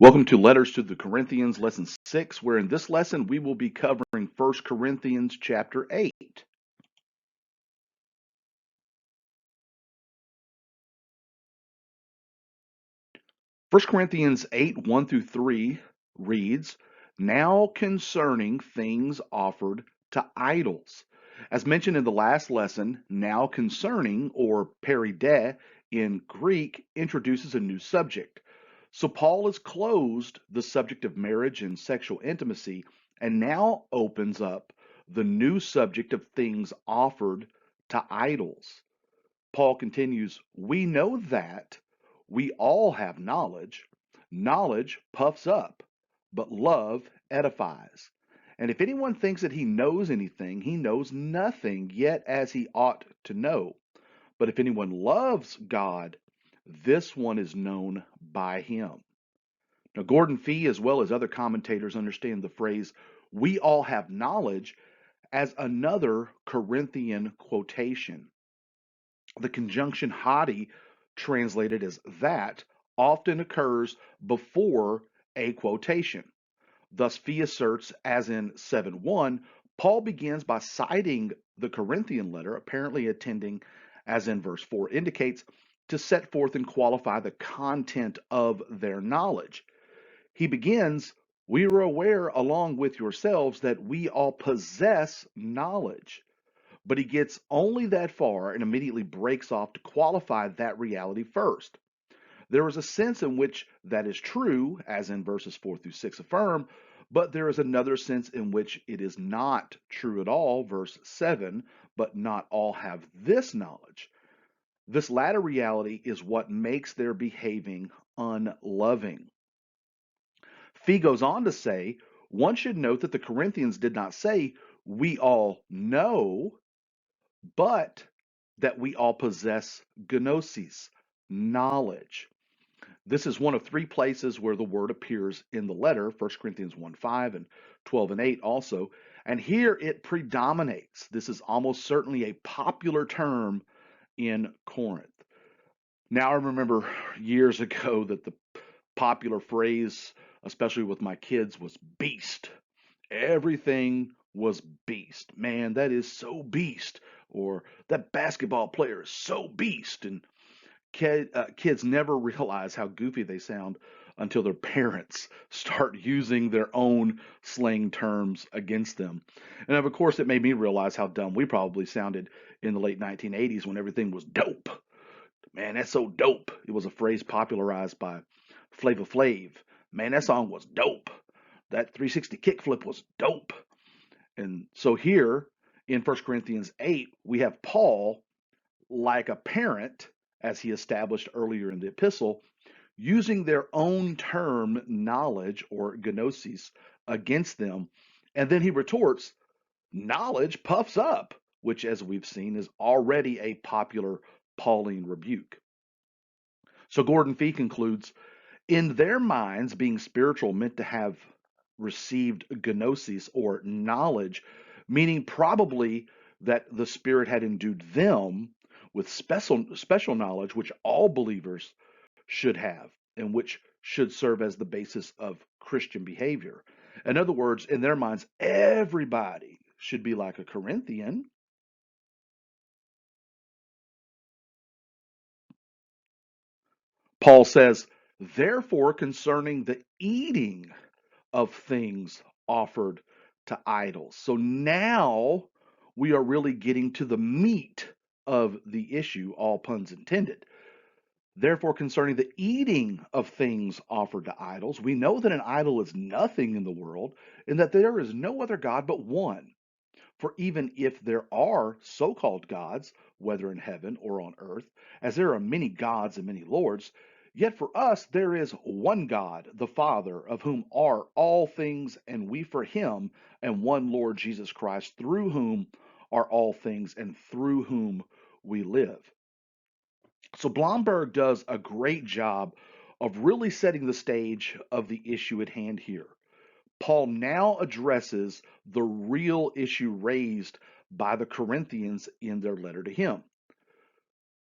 Welcome to Letters to the Corinthians, Lesson 6, where in this lesson we will be covering 1 Corinthians chapter 8. 1 Corinthians 8, 1 through 3 reads, Now concerning things offered to idols. As mentioned in the last lesson, now concerning, or peride in Greek, introduces a new subject. So Paul has closed the subject of marriage and sexual intimacy and now opens up the new subject of things offered to idols. Paul continues, We know that we all have knowledge. Knowledge puffs up, but love edifies. And if anyone thinks that he knows anything, he knows nothing yet as he ought to know. But if anyone loves God, this one is known by him. Now, Gordon Fee, as well as other commentators, understand the phrase, we all have knowledge, as another Corinthian quotation. The conjunction hoti, translated as that, often occurs before a quotation. Thus, Fee asserts, as in 7:1, Paul begins by citing the Corinthian letter, apparently attending, as in verse 4 indicates, to set forth and qualify the content of their knowledge. He begins, We are aware along with yourselves that we all possess knowledge. But he gets only that far and immediately breaks off to qualify that reality first. There is a sense in which that is true, as in verses 4 through 6 affirm, but there is another sense in which it is not true at all, verse 7, but not all have this knowledge. This latter reality is what makes their behaving unloving. Fee goes on to say, one should note that the Corinthians did not say, we all know, but that we all possess gnosis, knowledge. This is one of three places where the word appears in the letter, 1 Corinthians 1:5 and 12 and 8 also. And here it predominates. This is almost certainly a popular term in Corinth. Now, I remember years ago that the popular phrase, especially with my kids, was beast. Everything was beast. Man, that is so beast. Or that basketball player is so beast. And kids never realize how goofy they sound until their parents start using their own slang terms against them. And of course, it made me realize how dumb we probably sounded in the late 1980s when everything was dope. Man, that's so dope. It was a phrase popularized by Flava Flav. Man, that song was dope. That 360 kickflip was dope. And so here in 1 Corinthians 8, we have Paul, like a parent, as he established earlier in the epistle, using their own term, knowledge or gnosis, against them. And then he retorts, knowledge puffs up, which, as we've seen, is already a popular Pauline rebuke. So Gordon Fee concludes, in their minds, being spiritual meant to have received gnosis or knowledge, meaning probably that the Spirit had endued them with special knowledge, which all believers should have, and which should serve as the basis of Christian behavior. In other words, in their minds, everybody should be like a Corinthian. Paul says, therefore, concerning the eating of things offered to idols. So now we are really getting to the meat of the issue, all puns intended. Therefore, concerning the eating of things offered to idols, we know that an idol is nothing in the world, and that there is no other God but one. For even if there are so called gods, whether in heaven or on earth, as there are many gods and many lords, yet for us there is one God, the Father, of whom are all things, and we for him, and one Lord Jesus Christ, through whom are all things, and through whom we live. So Blomberg does a great job of really setting the stage of the issue at hand here. Paul now addresses the real issue raised by the Corinthians in their letter to him.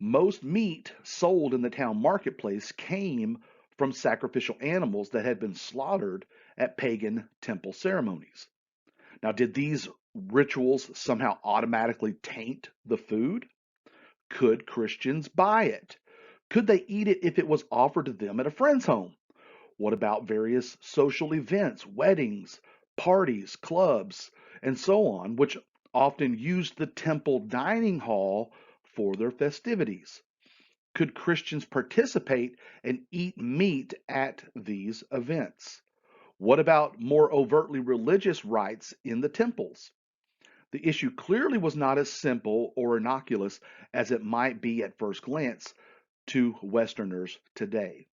Most meat sold in the town marketplace came from sacrificial animals that had been slaughtered at pagan temple ceremonies. Now, did these rituals somehow automatically taint the food? Could Christians buy it? Could they eat it if it was offered to them at a friend's home? What about various social events, weddings, parties, clubs, and so on, which often used the temple dining hall for their festivities? Could Christians participate and eat meat at these events? What about more overtly religious rites in the temples? The issue clearly was not as simple or innocuous as it might be at first glance to Westerners today.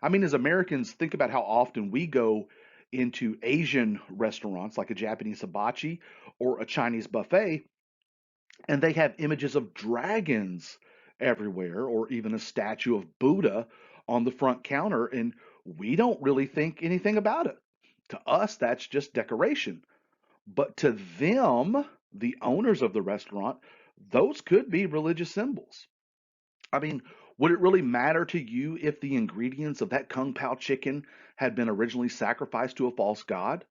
I mean, as Americans, think about how often we go into Asian restaurants like a Japanese hibachi or a Chinese buffet, and they have images of dragons everywhere, or even a statue of Buddha on the front counter, and we don't really think anything about it. To us, that's just decoration. But to them, the owners of the restaurant, those could be religious symbols. I mean, would it really matter to you if the ingredients of that Kung Pao chicken had been originally sacrificed to a false god?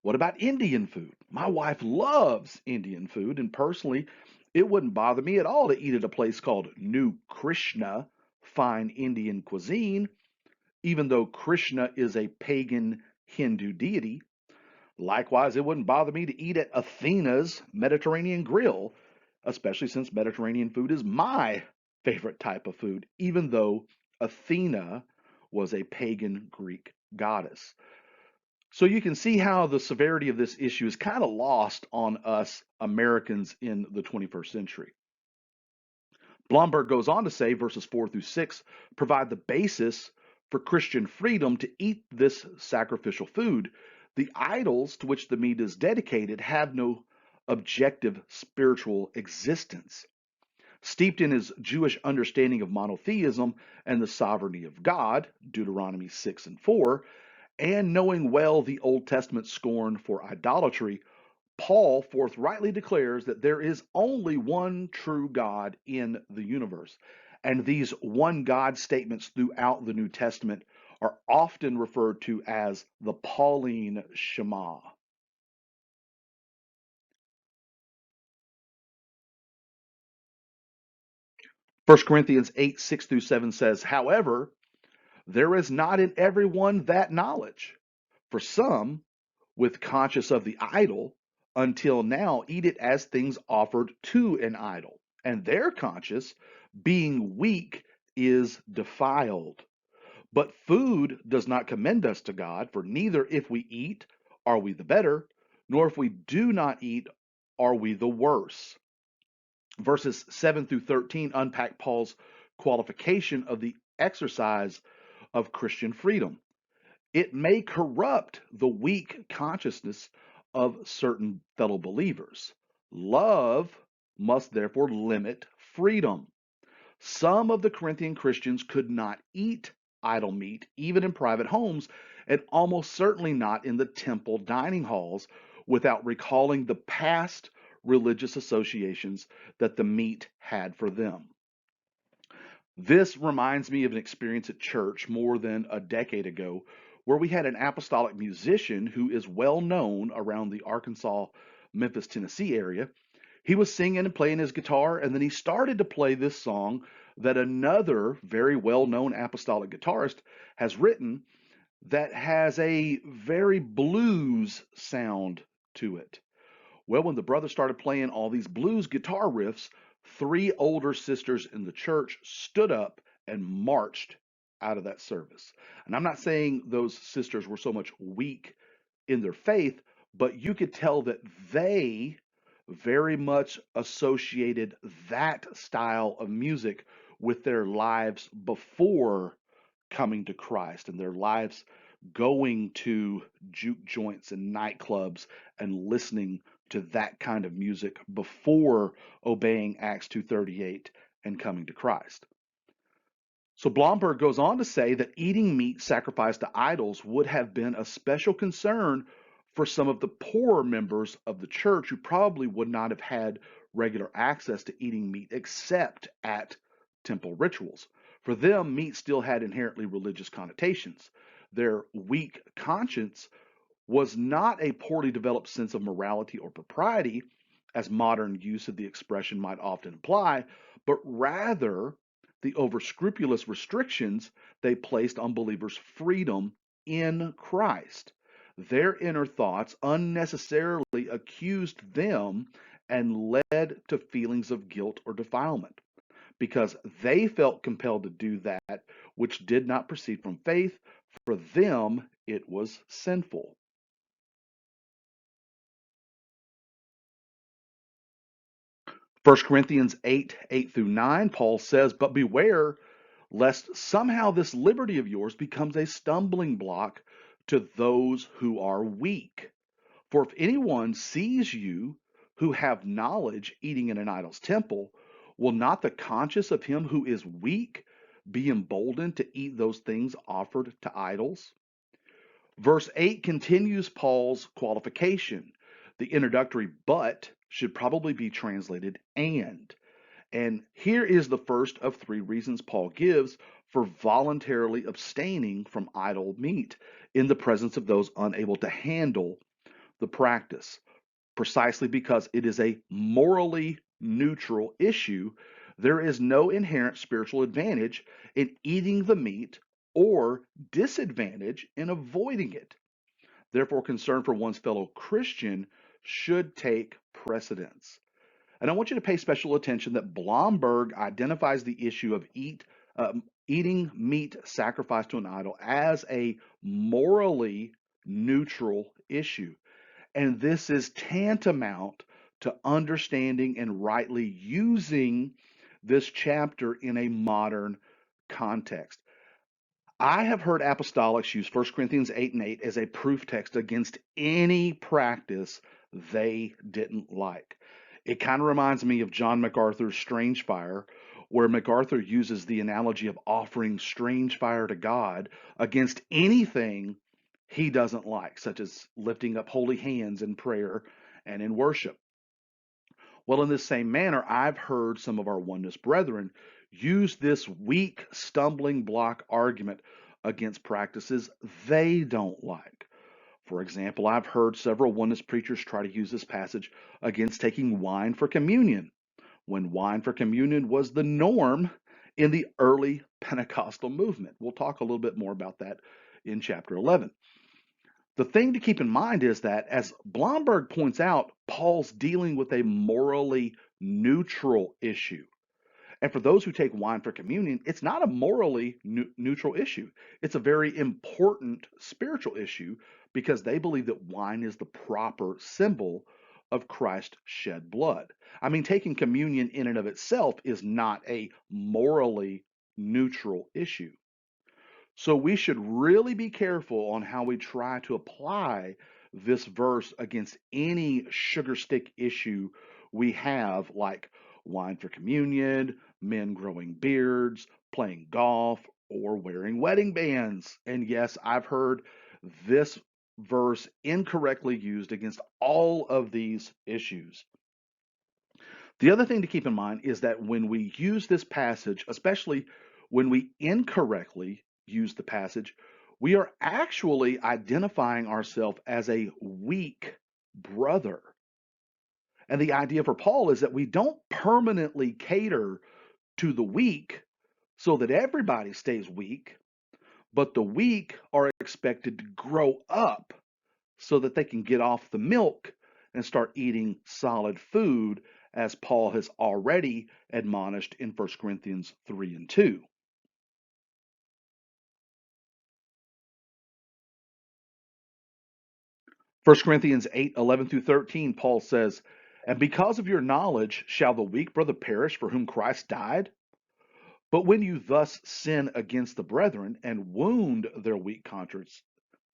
What about Indian food? My wife loves Indian food, and personally, it wouldn't bother me at all to eat at a place called New Krishna, fine Indian cuisine, even though Krishna is a pagan Hindu deity. Likewise, it wouldn't bother me to eat at Athena's Mediterranean Grill, especially since Mediterranean food is my favorite type of food, even though Athena was a pagan Greek goddess. So you can see how the severity of this issue is kind of lost on us Americans in the 21st century. Blomberg goes on to say verses 4 through 6 provide the basis for Christian freedom to eat this sacrificial food. The idols to which the meat is dedicated have no objective spiritual existence. Steeped in his Jewish understanding of monotheism and the sovereignty of God, Deuteronomy 6 and 4, and knowing well the Old Testament scorn for idolatry, Paul forthrightly declares that there is only one true God in the universe. And these one God statements throughout the New Testament are often referred to as the Pauline Shema. 1 Corinthians 8, 6 through 7 says, however, there is not in everyone that knowledge. For some, with conscious of the idol, until now eat it as things offered to an idol, and their conscience, being weak, is defiled. But food does not commend us to God, for neither if we eat are we the better, nor if we do not eat are we the worse. Verses 7 through 13 unpack Paul's qualification of the exercise of Christian freedom. It may corrupt the weak consciousness of certain fellow believers. Love must therefore limit freedom. Some of the Corinthian Christians could not eat idol meat, even in private homes, and almost certainly not in the temple dining halls, without recalling the past religious associations that the meat had for them. This reminds me of an experience at church more than a decade ago where we had an apostolic musician who is well known around the Arkansas, Memphis, Tennessee area. He was singing and playing his guitar, and then he started to play this song that another very well known apostolic guitarist has written that has a very blues sound to it. Well, when the brother started playing all these blues guitar riffs, three older sisters in the church stood up and marched out of that service. And I'm not saying those sisters were so much weak in their faith, but you could tell that they very much associated that style of music with their lives before coming to Christ and their lives going to juke joints and nightclubs and listening to that kind of music before obeying Acts 2:38 and coming to Christ. So Blomberg goes on to say that eating meat sacrificed to idols would have been a special concern for some of the poorer members of the church who probably would not have had regular access to eating meat except at temple rituals. For them, meat still had inherently religious connotations. Their weak conscience was not a poorly developed sense of morality or propriety, as modern use of the expression might often imply, but rather the overscrupulous restrictions they placed on believers' freedom in Christ. Their inner thoughts unnecessarily accused them and led to feelings of guilt or defilement because they felt compelled to do that which did not proceed from faith. For them, it was sinful. 1 Corinthians 8 through 9, Paul says, "But beware lest somehow this liberty of yours becomes a stumbling block to those who are weak. For if anyone sees you who have knowledge eating in an idol's temple, will not the conscience of him who is weak be emboldened to eat those things offered to idols?" Verse 8 continues Paul's qualification. The introductory but should probably be translated and. And here is the first of three reasons Paul gives for voluntarily abstaining from idol meat in the presence of those unable to handle the practice, precisely because it is a morally neutral issue. There is no inherent spiritual advantage in eating the meat or disadvantage in avoiding it. Therefore, concern for one's fellow Christian should take precedence. And I want you to pay special attention that Blomberg identifies the issue of eating meat sacrificed to an idol as a morally neutral issue. And this is tantamount to understanding and rightly using this chapter in a modern context. I have heard apostolics use 1 Corinthians 8 and 8 as a proof text against any practice they didn't like. It kind of reminds me of John MacArthur's Strange Fire, where MacArthur uses the analogy of offering strange fire to God against anything he doesn't like, such as lifting up holy hands in prayer and in worship. Well, in this same manner, I've heard some of our oneness brethren use this weak stumbling block argument against practices they don't like. For example, I've heard several oneness preachers try to use this passage against taking wine for communion, when wine for communion was the norm in the early Pentecostal movement. We'll talk a little bit more about that in chapter 11. The thing to keep in mind is that, as Blomberg points out, Paul's dealing with a morally neutral issue. And for those who take wine for communion, it's not a morally neutral issue. It's a very important spiritual issue because they believe that wine is the proper symbol of Christ's shed blood. I mean, taking communion in and of itself is not a morally neutral issue. So we should really be careful on how we try to apply this verse against any sugar stick issue we have, like wine for communion, men growing beards, playing golf, or wearing wedding bands. And yes, I've heard this verse incorrectly used against all of these issues. The other thing to keep in mind is that when we use this passage, especially when we incorrectly use the passage, we are actually identifying ourselves as a weak brother. And the idea for Paul is that we don't permanently cater to the weak so that everybody stays weak, but the weak are expected to grow up so that they can get off the milk and start eating solid food, as Paul has already admonished in 1 Corinthians 3 and 2. 1 Corinthians 8:11 through 13, Paul says, "And because of your knowledge shall the weak brother perish for whom Christ died? But when you thus sin against the brethren and wound their weak conscience,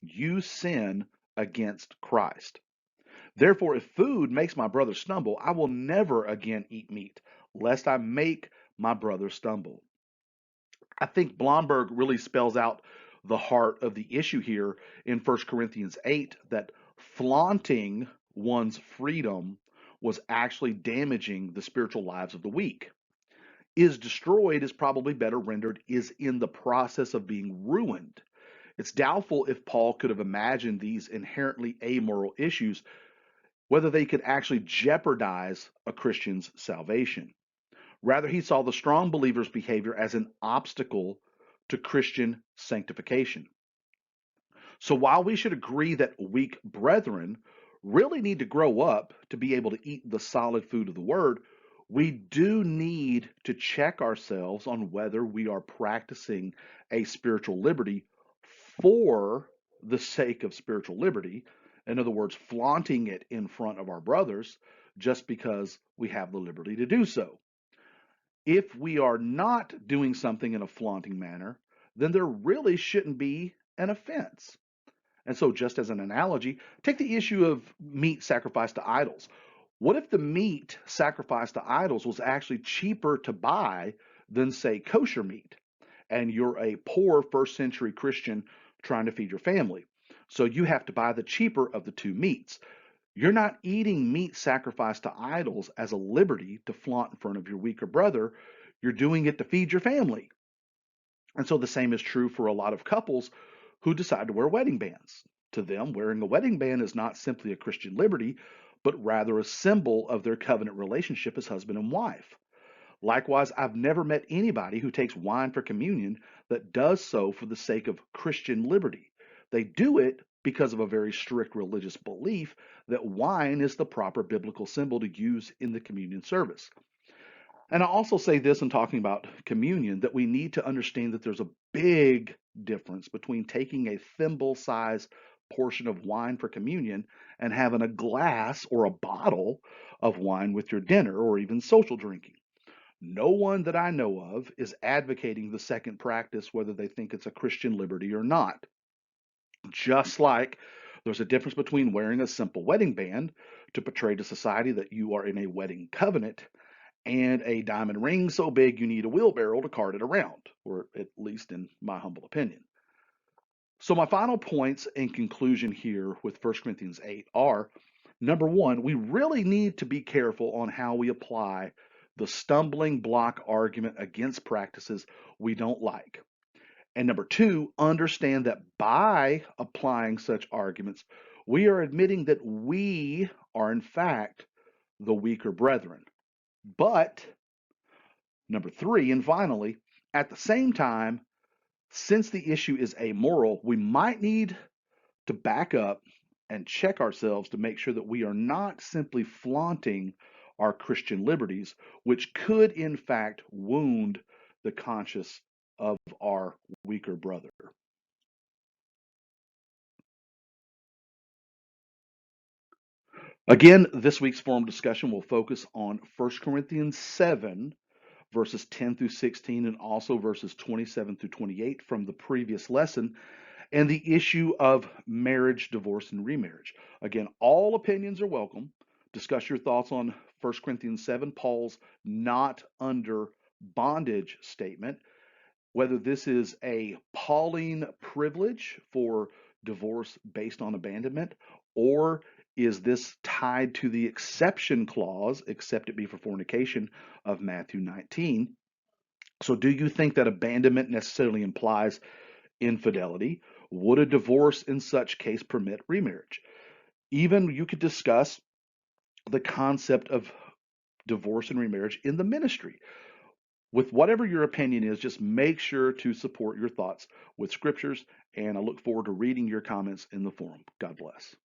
you sin against Christ. Therefore, if food makes my brother stumble, I will never again eat meat, lest I make my brother stumble." I think Blomberg really spells out the heart of the issue here in 1 Corinthians 8, that flaunting one's freedom was actually damaging the spiritual lives of the weak. Is destroyed is probably better rendered is in the process of being ruined. It's doubtful if Paul could have imagined these inherently amoral issues, whether they could actually jeopardize a Christian's salvation. Rather, he saw the strong believer's behavior as an obstacle to Christian sanctification. So while we should agree that weak brethren really need to grow up to be able to eat the solid food of the word, we do need to check ourselves on whether we are practicing a spiritual liberty for the sake of spiritual liberty. In other words, flaunting it in front of our brothers just because we have the liberty to do so. If we are not doing something in a flaunting manner, then there really shouldn't be an offense. And so, just as an analogy, take the issue of meat sacrificed to idols. What if the meat sacrificed to idols was actually cheaper to buy than, say, kosher meat? And you're a poor first century Christian trying to feed your family. So you have to buy the cheaper of the two meats. You're not eating meat sacrificed to idols as a liberty to flaunt in front of your weaker brother. You're doing it to feed your family. And so the same is true for a lot of couples who decide to wear wedding bands. To them, wearing a wedding band is not simply a Christian liberty, but rather a symbol of their covenant relationship as husband and wife. Likewise, I've never met anybody who takes wine for communion that does so for the sake of Christian liberty. They do it because of a very strict religious belief that wine is the proper biblical symbol to use in the communion service. And I also say this in talking about communion that we need to understand that there's a big difference between taking a thimble size portion of wine for communion and having a glass or a bottle of wine with your dinner or even social drinking. No one that I know of is advocating the second practice, whether they think it's a Christian liberty or not. Just like there's a difference between wearing a simple wedding band to portray to society that you are in a wedding covenant and a diamond ring so big you need a wheelbarrow to cart it around, or at least in my humble opinion. So, my final points in conclusion here with 1 Corinthians 8 are number one, we really need to be careful on how we apply the stumbling block argument against practices we don't like. And number two, understand that by applying such arguments, we are admitting that we are, in fact, the weaker brethren. But number three, and finally, at the same time, since the issue is amoral, we might need to back up and check ourselves to make sure that we are not simply flaunting our Christian liberties, which could in fact wound the conscience of our weaker brother. Again, this week's forum discussion will focus on 1 Corinthians 7, verses 10 through 16, and also verses 27 through 28 from the previous lesson, and the issue of marriage, divorce, and remarriage. Again, all opinions are welcome. Discuss your thoughts on 1 Corinthians 7, Paul's not under bondage statement, whether this is a Pauline privilege for divorce based on abandonment, or is this tied to the exception clause, except it be for fornication, of Matthew 19? So, do you think that abandonment necessarily implies infidelity? Would a divorce in such case permit remarriage? Even you could discuss the concept of divorce and remarriage in the ministry. With whatever your opinion is, just make sure to support your thoughts with scriptures, and I look forward to reading your comments in the forum. God bless.